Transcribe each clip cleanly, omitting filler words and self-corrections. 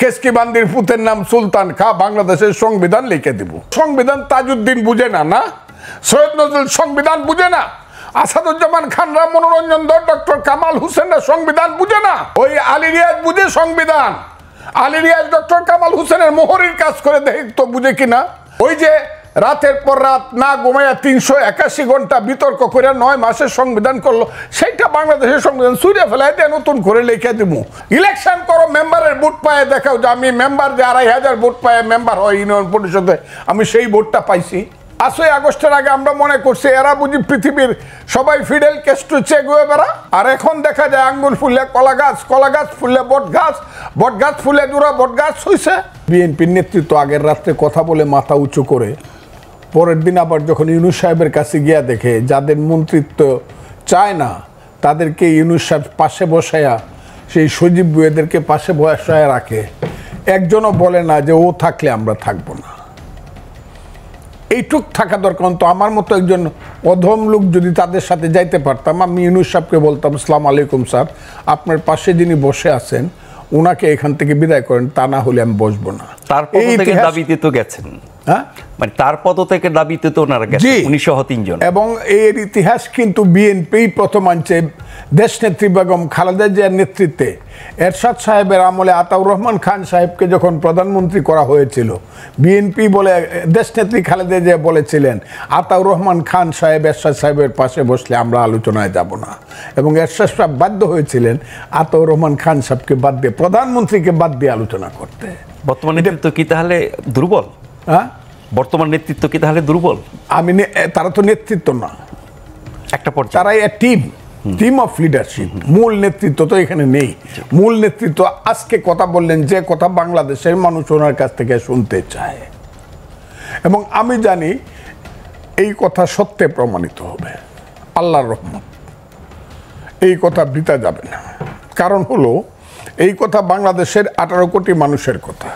কেসকিবান্দির পুতের নাম সুলতান খা বাংলাদেশের সংবিধান লিখে দিব। সংবিধান তাজউদ্দিন বুঝে না, না সৈয়দ নজরুল সংবিধান বুঝে না, আসাদুজ্জামান খানরা, মনোরঞ্জন ধর, ডক্টর কামাল হোসেনরা সংবিধান বুঝে না। ওই আলী রিয়াজ বুঝে সংবিধান। আলী রিয়াজ ডক্টর কামাল হোসেনের মোহরির কাজ করে দেখি তো বুঝে কিনা। ওই যে রাতের পর রাত না ঘুমাইয়া 381 ঘন্টা বিতর্ক করে 9 মাসের সংবিধান করলো, সেইটা বাংলাদেশের সংবিধান সুইরে ফেলায় দিয়ে নতুন করে লিখে দিব। ইলেকশন করো, মেম্বারের ভোট পায়ে দেখাও যে আমি মেম্বার যে 2500 ভোট পায়ে মেম্বার হয় ইউনিয়ন পরিষদে, আমি সেই ভোটটা পাইছি। 5ই আগস্টের আগে আমরা মনে করছি এরা বুঝি পৃথিবীর সবাই ফিডেল কেস্ট্রো চে গুয়েভারা, আর এখন দেখা যায় আঙ্গুর ফুললে কলা গাছ, কলা গাছ ফুললে বট গাছ, বট গাছ ফুলে জোড়া বট গাছ হইছে। বিএনপির নেতৃত্ব আগের রাত্রে কথা বলে মাথা উঁচু করে পরের দিন আবার যখন ইউনূস সাহেবের কাছে গিয়া দেখে যাদের মন্ত্রিত্ব চায় না তাদেরকে ইউনূস সাহেব পাশে বসায়া, সেই সজীব বুয়েদেরকে পাশে বসায় রাখে, একজনও বলে না যে ও থাকলে আমরা থাকবো না। এইটুক থাকা দরকার। তো আমার মতো একজন অধম লোক যদি তাদের সাথে যাইতে পারতাম, আমি ইউনূস সাহেবকে বলতাম, আসসালামু আলাইকুম স্যার, আপনার পাশে যিনি বসে আছেন ওনাকে এখান থেকে বিদায় করেন, তা না হলে আমি বসবো না। তার পদ থেকে দাবিতে তো গেছেন, হ্যাঁ, মানে তার পদ থেকে দাবিতে তো ওনারা গেছেন 1903 জন। এবং এর ইতিহাস কিন্তু বিএনপি প্রথম আনছে দেশনেত্রী বেগম খালেদা জিয়ার নেতৃত্বে। এরশাদ সাহেবের আমলে আতাউর রহমান খান সাহেবকে যখন প্রধানমন্ত্রী করা হয়েছিল, বিএনপি বলে দেশনেত্রী খালেদা জিয়া বলেছিলেন আতাউর রহমান খান সাহেব এরশাদ সাহেবের পাশে বসলে আমরা আলোচনায় যাব না, এবং এরশাদ সাহেব বাধ্য হয়েছিলেন আতাউর রহমান খান সাহেবকে বাদ দিয়ে, প্রধানমন্ত্রীকে বাদ দিয়ে আলোচনা করতে। বর্তমান নেতৃত্ব কি তাহলে দুর্বল? হ্যাঁ, বর্তমান নেতৃত্ব কি তাহলে দুর্বল? তারা তো নেতৃত্ব না, একটা পর্যায়ে তারাই টিম অফ লিডারশিপ। মূল নেতৃত্ব তো এখানে নেই। মূল নেতৃত্ব আজকে কথা বললেন যে কথা বাংলাদেশের মানুষ ওনার কাছ থেকে শুনতে চায়, এবং আমি জানি এই কথা সত্যে প্রমাণিত হবে, আল্লাহর রহমত। এই কথা বৃথা যাবে না। কারণ হলো এই কথা বাংলাদেশের 18 কোটি মানুষের কথা।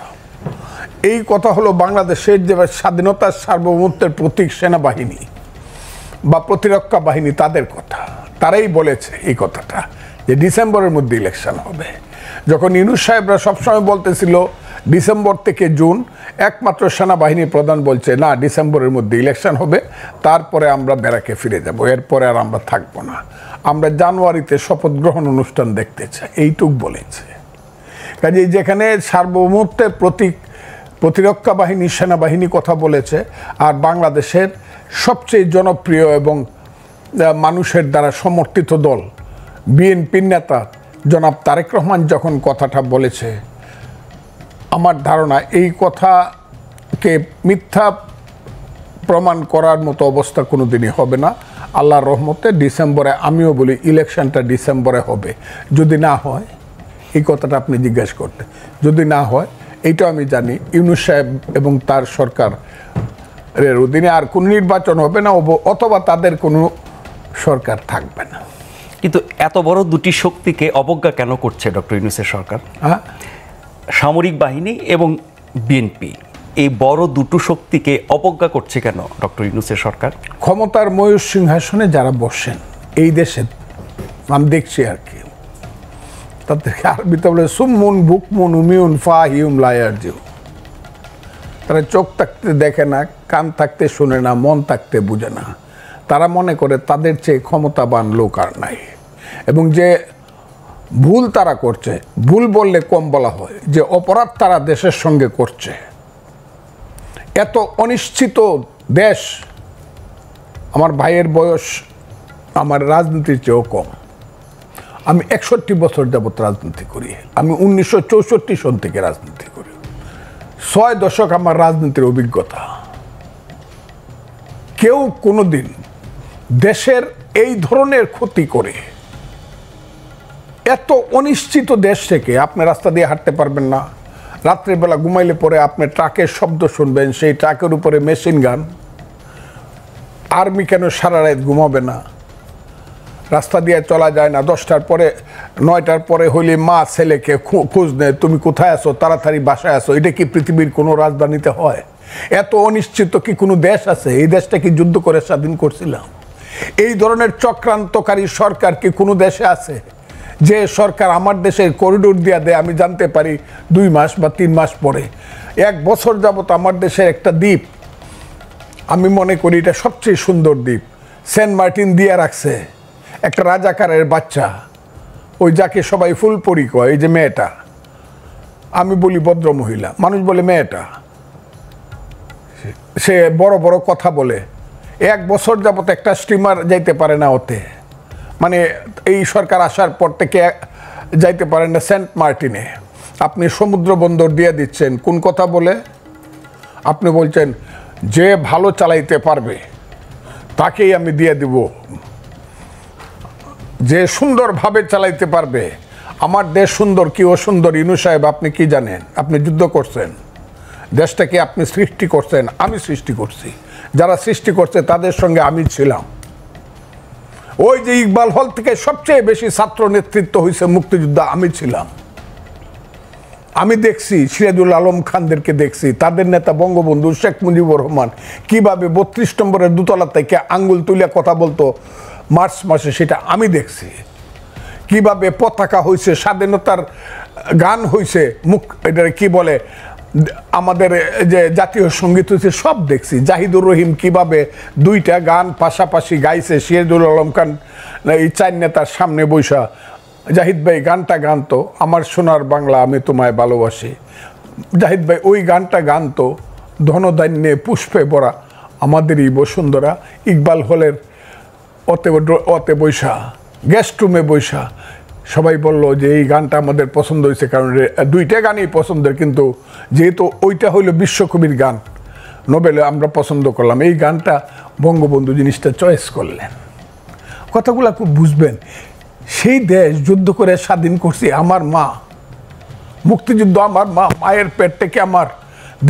এই কথা হলো বাংলাদেশের যে স্বাধীনতার সার্বভৌমত্বের প্রতীক সেনাবাহিনী বা প্রতিরক্ষা বাহিনী, তাদের কথা। তারাই বলেছে এই কথাটা যে ডিসেম্বরের মধ্যে ইলেকশন হবে। যখন ইউনূস সাহেবরা সবসময় বলতেছিল ডিসেম্বর থেকে জুন, একমাত্র সেনাবাহিনী প্রধান বলছে না, ডিসেম্বরের মধ্যে ইলেকশন হবে, তারপরে আমরা ব্যারাকে ফিরে যাব, এরপরে আর আমরা থাকবো না, আমরা জানুয়ারিতে শপথ গ্রহণ অনুষ্ঠান দেখতে চাই, এইটুক বলেছে। কাজেই যেখানে সার্বভৌমত্বের প্রতীক প্রতিরক্ষা বাহিনী, সেনাবাহিনী কথা বলেছে, আর বাংলাদেশের সবচেয়ে জনপ্রিয় এবং মানুষের দ্বারা সমর্থিত দল বিএনপির নেতা জনাব তারেক রহমান যখন কথাটা বলেছে, আমার ধারণা এই কথাকে মিথ্যা প্রমাণ করার মতো অবস্থা কোনো দিনই হবে না। আল্লাহর রহমতে ডিসেম্বরে, আমিও বলি ইলেকশনটা ডিসেম্বরে হবে। যদি না হয়, এই কথাটা আপনি জিজ্ঞাসা করতে, যদি না হয়, এইটা আমি জানি ইউনূস সাহেব এবং তার সরকারের অধীনে আর কোনো নির্বাচন হবে না, অথবা তাদের কোনো সরকার থাকবে না। কিন্তু এত বড় দুটি শক্তিকে অবজ্ঞা কেন করছে ডক্টর ইউনূসের সরকার? হ্যাঁ, সামরিক বাহিনী এবং বিএনপি, এই বড় দুটো শক্তিকে অবজ্ঞা করছে কেন ডক্টর ইউনূসের সরকার? ক্ষমতার ময়ূর সিংহাসনে যারা বসেন এই দেশে, আমি দেখছি আর কি, তাদেরকে আরবিতে বলে সুমুন বুকমুন উমিউন ফাহিউম লায়ারজিউ। তারা চোখ থাকতে দেখে না, কান থাকতে শুনে না, মন থাকতে বুঝে না। তারা মনে করে তাদের চেয়ে ক্ষমতাবান লোক আর নাই, এবং যে ভুল তারা করছে, ভুল বললে কম বলা হয়, যে অপরাধ তারা দেশের সঙ্গে করছে। এত অনিশ্চিত দেশ, আমার ভাইয়ের বয়স আমার রাজনীতির চেয়েও কম। আমি 61 বছর যাবৎ রাজনীতি করি। আমি 1964 সন থেকে রাজনীতি করি। 6 দশক আমার রাজনীতির অভিজ্ঞতা। কেউ কোনোদিন দেশের এই ধরনের ক্ষতি করে, এত অনিশ্চিত দেশ থেকে আপনি রাস্তা দিয়ে হাঁটতে পারবেন না, রাত্রিবেলা ঘুমাইলে পরে আপনি ট্রাকের শব্দ শুনবেন, সেই ট্রাকের উপরে মেশিন গান, আর্মি কেন সারা রাত ঘুমাবে না, রাস্তা দিয়ে চলা যায় না, 10টার পরে 9টার পরে হইলে মা ছেলেকে খোঁজ নেয়, তুমি কোথায় আছো, তাড়াতাড়ি বাসায় আসো। এটা কি পৃথিবীর কোনো রাজধানীতে হয়? এত অনিশ্চিত কি কোনো দেশ আছে? এই দেশটা কি যুদ্ধ করে স্বাধীন করছিলাম? এই ধরনের চক্রান্তকারী সরকার কি কোনো দেশে আছে যে সরকার আমার দেশের করিডোর দিয়া দেয় আমি জানতে পারি 2 মাস বা 3 মাস পরে। 1 বছর যাবত আমার দেশের একটা দ্বীপ, আমি মনে করি এটা সবচেয়ে সুন্দর দ্বীপ, সেন্ট মার্টিন দিয়ে রাখছে একটা রাজাকারের বাচ্চা, ওই যাকে সবাই ফুলপরি কয়, এই যে মেয়েটা, আমি বলি ভদ্র মহিলা, মানুষ বলে মেয়েটা, সে বড় বড় কথা বলে। 1 বছর যাবত একটা স্টিমার যাইতে পারে না ওতে, মানে এই সরকার আসার পর থেকে যাইতে পারেন না সেন্ট মার্টিনে। আপনি সমুদ্র বন্দর দিয়ে দিচ্ছেন কোন কথা বলে? আপনি বলছেন যে ভালো চালাইতে পারবে তাকেই আমি দিয়ে দিব, যে সুন্দরভাবে চালাইতে পারবে। আমার দেশ সুন্দর কি অসুন্দর ইনু সাহেব আপনি কি জানেন? আপনি যুদ্ধ করছেন, দেশটাকে আপনি সৃষ্টি করছেন, আমি সৃষ্টি করছি, যারা সৃষ্টি করছে তাদের সঙ্গে আমি ছিলাম। ওই যে ইকবাল হল থেকে সবচেয়ে বেশি ছাত্র নেতৃত্ব হয়েছে মুক্তিযুদ্ধ, আমি ছিলাম। আমি দেখছি সিরাজুল আলম খানদেরকে দেখছি, তাদের নেতা বঙ্গবন্ধু শেখ মুজিবুর রহমান কিভাবে 32 নম্বরের দোতলা থেকে আঙ্গুল তুলে কথা বলতো মার্চ মাসে, সেটা আমি দেখছি। কিভাবে পতাকা হয়েছে, স্বাধীনতার গান হয়েছে, এটা কি বলে আমাদের যে জাতীয় সঙ্গীত হয়েছে, সব দেখছি। জাহিদুর রহিম কিভাবে 2টা গান পাশাপাশি গাইছে, সিরাজুল আলম খান এই 4 নেতার সামনে বৈশা জাহিদ ভাই গানটা গানতো, আমার সোনার বাংলা আমি তোমায় ভালোবাসি। জাহিদ ভাই ওই গানটা গানতো, ধনধান্যে পুষ্পে ভরা আমাদেরই বসুন্ধরা। ইকবাল হলের অতে বৈশা, গেস্ট রুমে বৈশা সবাই বলল যে এই গানটা আমাদের পছন্দ হয়েছে, কারণ 2টা গানই পছন্দের, কিন্তু যেহেতু ওইটা হইল বিশ্বকবির গান, নোবেলে আমরা পছন্দ করলাম, এই গানটা বঙ্গবন্ধু জিনিসটা চয়েস করলেন। কথাগুলো খুব বুঝবেন। সেই দেশ যুদ্ধ করে স্বাধীন করছি আমার মা, মুক্তিযুদ্ধ আমার মা, মায়ের পেট থেকে আমার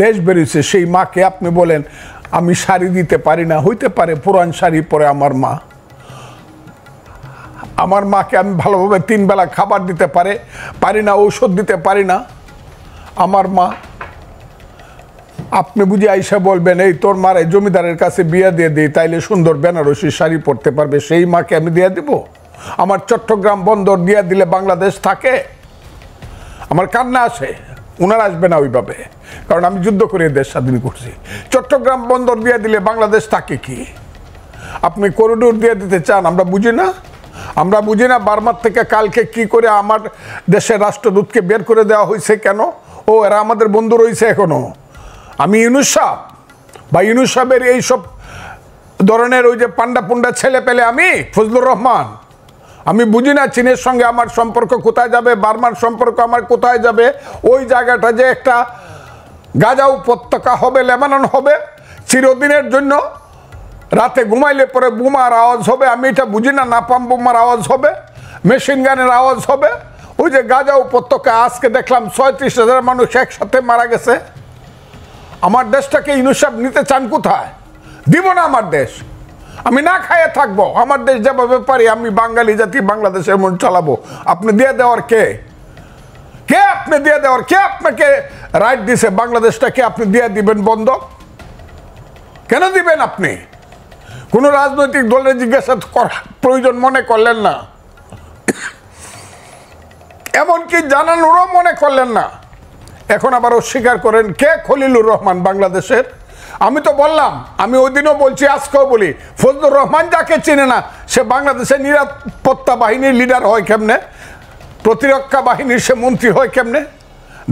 দেশ বেরিয়েছে। সেই মাকে আপনি বলেন আমি শাড়ি দিতে পারি না, হইতে পারে পুরান শাড়ি পরে আমার মা, আমার মাকে আমি ভালোভাবে 3 বেলা খাবার দিতে পারি না, ঔষধ দিতে পারি না আমার মা। আপনি বুঝি আইসা বলবেন এই তোর মারে জমিদারের কাছে বিয়ে দিয়ে দিই, তাইলে সুন্দর বেনারসি শাড়ি পরতে পারবে, সেই মাকে আমি দিয়ে দিব? আমার চট্টগ্রাম বন্দর দিয়ে দিলে বাংলাদেশ থাকে? আমার কান্না আসে, ওনারা আসবে না ওইভাবে, কারণ আমি যুদ্ধ করে দেশ স্বাধীন করছি। চট্টগ্রাম বন্দর দিয়ে দিলে বাংলাদেশ থাকে কি? আপনি করিডোর দিয়ে দিতে চান, আমরা বুঝি না? আমরা বুঝি না বার্মার থেকে কালকে কি করে আমার দেশের রাষ্ট্রদূতকে বের করে দেওয়া হয়েছে কেন? ও এরা আমাদের বন্ধু রয়েছে এখনো। আমি ইউনুস সাহেব বা ইউনুস সাহেবের এইসব ধরনের ওই যে পান্ডা পুন্ডা ছেলে পেলে, আমি ফজলুর রহমান, আমি বুঝি না চীনের সঙ্গে আমার সম্পর্ক কোথায় যাবে, বার্মার সম্পর্ক আমার কোথায় যাবে। ওই জায়গাটা যে একটা গাজা উপত্যকা হবে, লেবানন হবে চিরদিনের জন্য, রাতে ঘুমাইলে পরে বোমার আওয়াজ হবে, আমি এটা বুঝি না, নাপাম বোমার আওয়াজ হবে, মেশিন গানের আওয়াজ হবে। ওই যে গাজা উপত্যকা আজকে দেখলাম 36,000 মানুষ একসাথে মারা গেছে। আমার দেশটাকে ইউনুস সাহেব নিতে চান কোথায়? দিব না আমার দেশ, আমি না খাইয়ে থাকবো। আমার দেশ যেভাবে পারি আমি বাঙালি জাতি বাংলাদেশের মন চালাবো। আপনি দিয়ে দেওয়ার কে? আপনি দিয়ে দেওয়ার কে? আপনাকে রাইট দিছে বাংলাদেশটাকে আপনি দিয়ে দিবেন বন্ধক? কেন দিবেন আপনি? কোনো রাজনৈতিক দলের জিজ্ঞাসা করার প্রয়োজন মনে করলেন না, এমনকি জানানোরও মনে করলেন না। এখন আবার অস্বীকার করেন। কে খলিলুর রহমান বাংলাদেশের? আমি তো বললাম, আমি ওই দিনও বলছি, আজকেও বলি, ফজলুর রহমান যাকে চেনে না সে বাংলাদেশের নিরাপত্তা বাহিনীর লিডার হয় কেমনে? প্রতিরক্ষা বাহিনীর সে মন্ত্রী হয় কেমনে?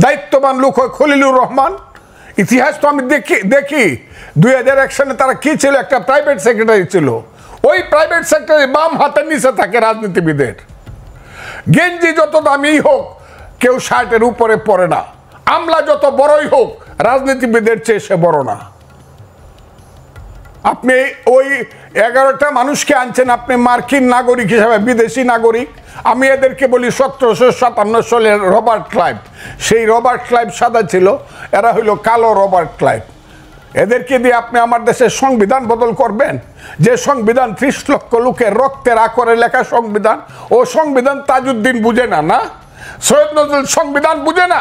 দায়িত্ববান লোক হয় খলিলুর রহমান। ইতিহাস তো আমি দেখি 2001 সালে তারা কি ছিল, একটা প্রাইভেট সেক্রেটারি ছিল। ওই প্রাইভেট সেক্রেটারি বাম হাতের নিচে থাকে রাজনীতিবিদের। গেঞ্জি যত দামি হোক কেউ শার্টের উপরে পরে না, আমলা যত বড়ই হোক রাজনীতিবিদের চেয়ে সে বড় না। আপনি ওই 11টা মানুষকে আনছেন আপনি মার্কিন নাগরিক হিসাবে, বিদেশি নাগরিক। আমি এদেরকে বলি 1757 সালের রবার্ট ক্লাইভ। সেই রবার্ট ক্লাইভ সাদা ছিল, এরা হইল কালো রবার্ট ক্লাইভ। এদেরকে দিয়ে আপনি আমার দেশের সংবিধান বদল করবেন? যে সংবিধান 30 লক্ষ লোকের রক্তের আকরে লেখা সংবিধান, ও সংবিধান তাজউদ্দিন বুঝে না, না সৈয়দ নজরুল সংবিধান বুঝে না,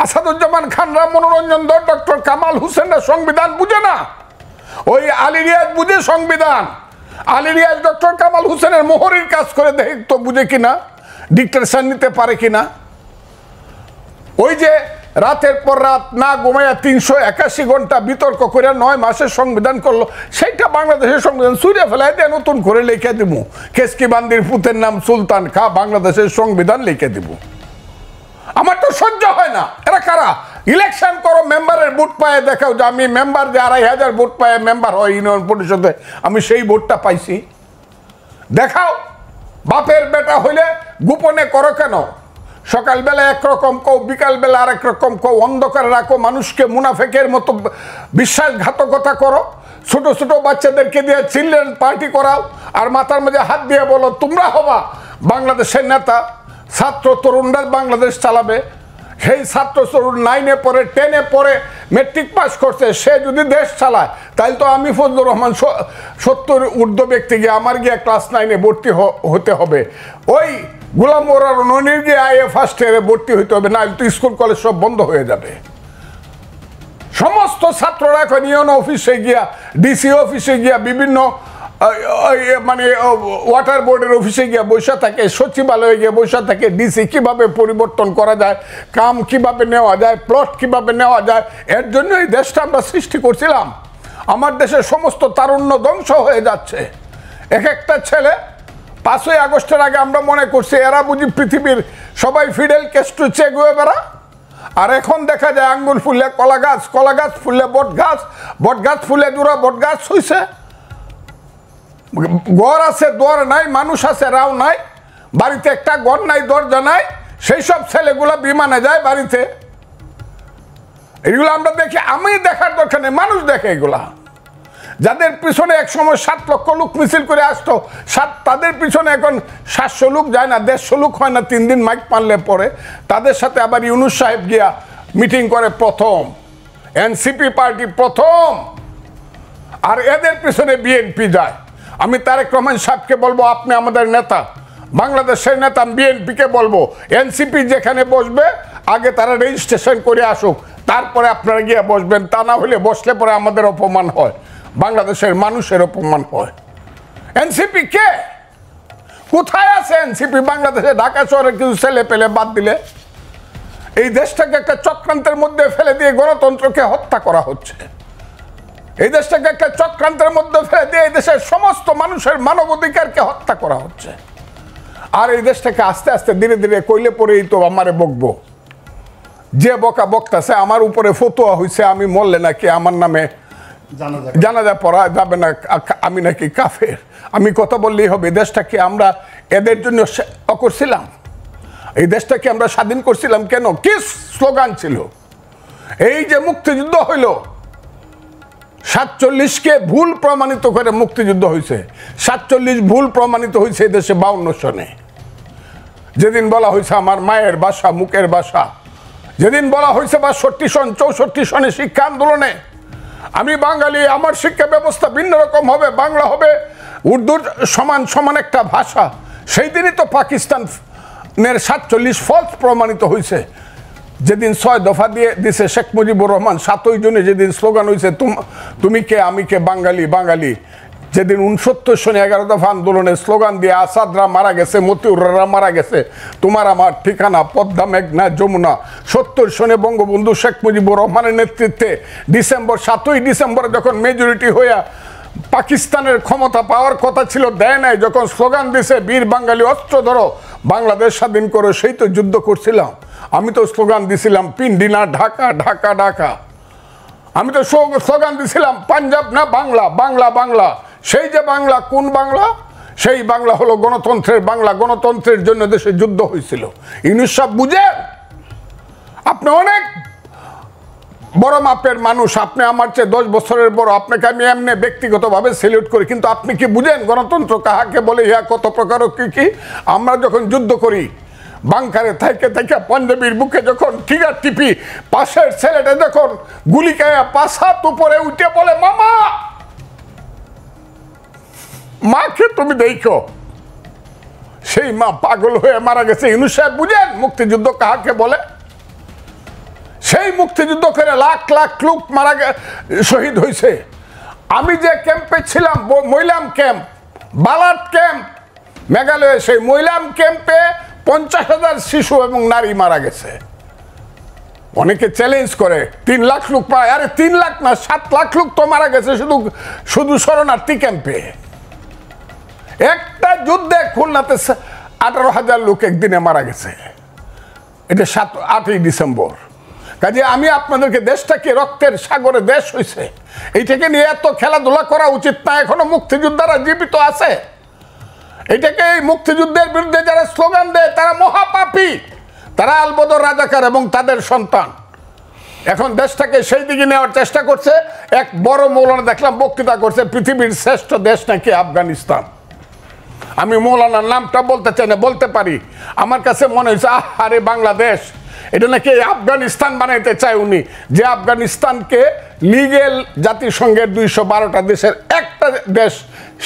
আসাদুজ্জামান খানরা, মনোরঞ্জন দত্ত, ডক্টর কামাল হোসেনরা সংবিধান বুঝে না। ওই আলী রিয়াজ বুঝে সংবিধান। আলী রিয়াজ ডক্টর কামাল হোসেনের মোহরির কাজ করে দেখতো বুঝে কিনা। ডিক্টেশন নিতে পারে কিনা? ওই যে রাতের পর রাত না ঘুমাইয়া 381 ঘন্টা বিতর্ক করে 9 মাসের সংবিধান করলো, সেইটা বাংলাদেশের সংবিধান ছুঁড়ে ফেলাই দিয়ে নতুন করে লিখে দিব। কেসকি বান্দির পুতের নাম সুলতান খা, বাংলাদেশের সংবিধান লিখে দিব। আমার তো সহ্য হয় না। এরা কারা? ইলেকশন করো, মেম্বারের ভোট পায়ে দেখাও যে আমি মেম্বার যে 2500 ভোট পায়ে মেম্বার হয় ইউনিয়ন পরিষদে, আমি সেই ভোটটা পাইছি, দেখাও। বাপের বেটা হইলে গোপনে করো কেন? সকালবেলা একরকম কও, বিকালবেলা আরেক রকম কও, অন্ধকারে রাখো, মানুষকে মুনাফেকের মতো বিশ্বাসঘাতকতা করো, ছোট ছোট বাচ্চাদেরকে দিয়ে চিলড্রেন পার্টি করাও, আর মাথার মধ্যে হাত দিয়ে বলো তোমরা হবা বাংলাদেশের নেতা। ছাত্র তরুণরা বাংলাদেশ চালাবে। সেই ছাত্র তরুণ 9-এ পড়ে, 10-এ পড়ে, মেট্রিক পাস করছে, সে যদি দেশ চালায় তাহলে তো আমি ফজলুর রহমান 70 ঊর্ধ্ব ব্যক্তি গিয়ে আমার গিয়ে ক্লাস 9-এ ভর্তি হতে হবে। ওই গোলাম মোরার ননির গিয়ে আইএ ফার্স্ট ইয়ারে ভর্তি হইতে হবে, না তো স্কুল কলেজ সব বন্ধ হয়ে যাবে। সমস্ত ছাত্ররা এখন ইউনো অফিসে গিয়া, ডিসি অফিসে গিয়া, বিভিন্ন মানে ওয়াটার বোর্ডের অফিসে গিয়ে বসে থাকে, সচিবালয়ে গিয়ে বসে থাকে, ডিসি কিভাবে পরিবর্তন করা যায়, কাম কিভাবে নেওয়া যায়, প্লট কিভাবে নেওয়া যায়। এর জন্য এই দেশটা আমরা সৃষ্টি করছিলাম। আমার দেশের সমস্ত তারুণ্য ধ্বংস হয়ে যাচ্ছে। এক একটা ছেলে 5ই আগস্টের আগে আমরা মনে করছি এরা বুঝি পৃথিবীর সবাই ফিডেল ক্যাস্ট্রো চে গুয়েভারা, আর এখন দেখা যায় আঙ্গুল ফুললে কলা গাছ, কলা গাছ ফুললে বট গাছ, বট গাছ ফুলে দুরা বট গাছ হইছে। ঘর আছে দর নাই, মানুষ আছে রাও নাই, বাড়িতে একটা ঘর নাই, দরজা নাই, সেই সব ছেলেগুলা বিমানে যায় বাড়িতে। এগুলো আমরা দেখি, আমি দেখার দরকার নেই, মানুষ দেখে এগুলা। যাদের পিছনে এক সময় 7 লক্ষ লোক মিছিল করে আসতো, তাদের পিছনে এখন 700 লোক যায় না, 150 লোক হয় না 3 দিন মাইক পারলে পরে। তাদের সাথে আবার ইউনুস সাহেব গিয়া মিটিং করে প্রথম, এনসিপি পার্টি প্রথম, আর এদের পিছনে বিএনপি যায়। আমি তারেক রহমান সাহেবকে বলবো আপনি আমাদের নেতা, বাংলাদেশের নেতা, বিএনপিকে বলবো এনসিপি যেখানে বসবে আগে তারা রেজিস্ট্রেশন করে আসুক, তারপরে আপনারা গিয়ে বসবেন। তা না হলে বসলে পরে আমাদের অপমান হয়, বাংলাদেশের মানুষের অপমান হয়। এনসিপি কে? কোথায় আছে এনসিপি? বাংলাদেশে ঢাকা শহরে কিছু ছেলে পেলে বাদ দিলে এই দেশটাকে একটা চক্রান্তের মধ্যে ফেলে দিয়ে গণতন্ত্রকে হত্যা করা হচ্ছে। এই দেশটাকে একটা চক্রান্তের মধ্যে ফেলে দিয়ে এই দেশের সমস্ত মানুষের মানবাধিকারকে হত্যা করা হচ্ছে। আর এই দেশটাকে আস্তে আস্তে ধীরে ধীরে কইলে পরেই তো আমারে বকবো, যে বকা বক্তাছে আমার উপরে ফতোয়া হয়েছে আমি মরলে নাকি আমার নামে জানাজা পড়া যাবে না, আমি নাকি কাফের। আমি কথা বললেই হবে? দেশটাকে আমরা এদের জন্য করছিলাম? এই দেশটাকে আমরা স্বাধীন করছিলাম কেন? কি স্লোগান ছিল? এই যে মুক্তিযুদ্ধ হইল, 47কে ভুল প্রমাণিত করে মুক্তিযুদ্ধ হয়েছে। 47 ভুল প্রমাণিত হয়েছে দেশে 52 সনে। যেদিন বলা হয়েছে আমার মায়ের ভাষা, মুখের ভাষা, যেদিন বলা হয়েছে 62 সন, 64 সনে শিক্ষা আন্দোলনে আমি বাঙালি, আমার শিক্ষা ব্যবস্থা ভিন্ন রকম হবে, বাংলা হবে উর্দুর সমান সমান একটা ভাষা, সেই দিনই তো পাকিস্তানের 47 ফলস প্রমাণিত হয়েছে। যেদিন 6 দফা দিয়ে দিছে শেখ মুজিবুর রহমান, 7ই জুনে যেদিন স্লোগান হয়েছে তুমি কে আমি কে বাঙালি বাঙালি, যেদিন 69 সনে 11 দফা আন্দোলনের স্লোগান দিয়ে আসাদরা মারা গেছে, মতিউররা মারা গেছে, তোমার আমার ঠিকানা পদ্মা মেঘনা যমুনা, 70 সনে বঙ্গবন্ধু শেখ মুজিবুর রহমানের নেতৃত্বে ডিসেম্বর 7ই ডিসেম্বরে যখন মেজরিটি হইয়া পাকিস্তানের ক্ষমতা পাওয়ার কথা ছিল, দেয় নাই, যখন স্লোগান দিছে বীর বাঙালি অস্ত্র ধরো বাংলাদেশ স্বাধীন করো, সেই তো যুদ্ধ করছিলাম। আমি তো স্লোগান দিছিলাম পিন্ডি না ঢাকা, ঢাকা ঢাকা। আমি তো স্লোগান দিছিলাম পাঞ্জাব না বাংলা, বাংলা বাংলা। সেই যে বাংলা, কোন বাংলা? সেই বাংলা হলো গণতন্ত্রের বাংলা। গণতন্ত্রের জন্য দেশে যুদ্ধ হয়েছিল। ইউনুস সাহেব বুঝেন? আপনি অনেক বড় মাপের মানুষ, আপনি আমার চেয়ে 10 বছরের বড়, আপনাকে আমি এমনি ব্যক্তিগতভাবে সেলিউট করি, কিন্তু আপনি কি বুঝেন গণতন্ত্র কাহাকে বলে, ইহা কত প্রকার কি কি? আমরা যখন যুদ্ধ করি বাংকারে থেকে থেকে পাঞ্জাবির বুকে যখন ট্রিগার টিপি, পাশের ছেলেটা যখন গুলি খায়া 5 হাত উপরে উঠে বলে মামা, মাকে তুমি দেখো, সেই মা পাগল হয়ে মারা গেছে। ইউনুস সাহেব বুঝেন মুক্তিযুদ্ধ কাহাকে বলে? সেই মুক্তিযুদ্ধ করে লাখ লাখ লোক মারা শহীদ হয়েছে। আমি যে ক্যাম্পে ছিলাম, মইলাম ক্যাম্প, বালাট ক্যাম্প, মেঘালয়ে, সেই মইলাম ক্যাম্পে 50,000 শিশু এবং নারী মারা গেছে। অনেকে চ্যালেঞ্জ করে 3 লাখ লোক পায়, আরে 3 লাখ না 7 লাখ লোক তো মারা গেছে শুধু শরণার্থী ক্যাম্পে। একটা যুদ্ধে খুলনাতে 18,000 লোক একদিনে মারা গেছে, এটা 8ই ডিসেম্বর। কাজে আমি আপনাদেরকে, দেশটাকে রক্তের সাগরে দেশ হয়েছে, এইটাকে নিয়ে এত খেলাধুলা করা উচিত না। এখনো মুক্তিযোদ্ধারা জীবিত আছে, এটাকে, এই মুক্তিযুদ্ধের বিরুদ্ধে যারা স্লোগান দেয় তারা মহাপাপী, তারা আলবদর রাজাকার এবং তাদের সন্তান। এখন দেশটাকে সেই দিকে নেওয়ার চেষ্টা করছে। এক বড় মৌলানা দেখলাম বক্তৃতা করছে, পৃথিবীর শ্রেষ্ঠ দেশ নাকি আফগানিস্তান। আমি মৌলানার নামটা বলতে চাই না, বলতে পারি। আমার কাছে মনে হয়েছে আরে বাংলাদেশ এটা নাকি আফগানিস্তান বানাইতে চায় উনি, যে আফগানিস্তানকে লিগেল জাতিসংঘের 212টা দেশের একটা দেশ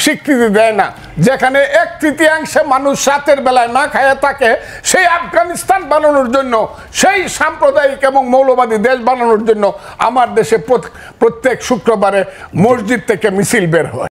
স্বীকৃতি দেয় না, যেখানে 1/3 মানুষ রাতের বেলায় না খায় থাকে। সেই আফগানিস্তান বানানোর জন্য, সেই সাম্প্রদায়িক এবং মৌলবাদী দেশ বানানোর জন্য আমার দেশে প্রত্যেক শুক্রবারে মসজিদ থেকে মিছিল বের হয়।